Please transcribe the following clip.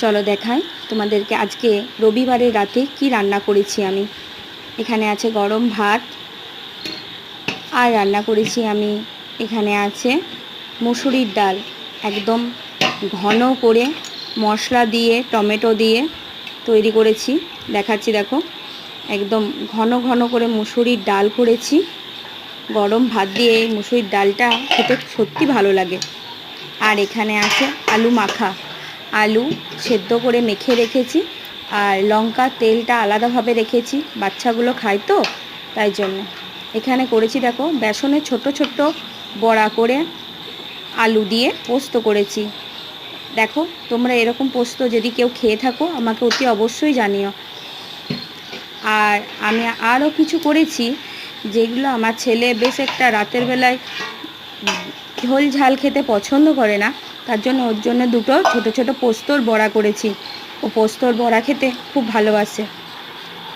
চলো দেখাই তোমাদেরকে আজকে রবিবারের রাতে কি রান্না করেছি আমি। এখানে আছে গরম ভাত, আর রান্না করেছি আমি এখানে আছে মুসুরির ডাল, একদম ঘন করে মশলা দিয়ে টমেটো দিয়ে তৈরি করেছি। দেখাচ্ছি দেখো, একদম ঘন ঘন করে মুসুরির ডাল করেছি। গরম ভাত দিয়ে এই মুসুরির ডালটা খেতে সত্যি ভালো লাগে। আর এখানে আছে আলু মাখা, আলু সেদ্ধ করে মেখে রেখেছি, আর লঙ্কা তেলটা আলাদাভাবে রেখেছি, বাচ্চাগুলো খায় তো তাই জন্য। এখানে করেছি দেখো বেসনের ছোট ছোট বড়া করে আলু দিয়ে পোস্ত করেছি। দেখো তোমরা এরকম পোস্ত যদি কেউ খেয়ে থাকো আমাকে অতি অবশ্যই জানিও। আর আমি আরও কিছু করেছি যেগুলো আমার ছেলে বেশ একটা রাতের বেলায় ঝোল ঝাল খেতে পছন্দ করে না, তার জন্য ওর জন্য দুটো ছোট ছোট পোস্তর বড়া করেছি। ও পোস্তর বড়া খেতে খুব ভালোবাসে।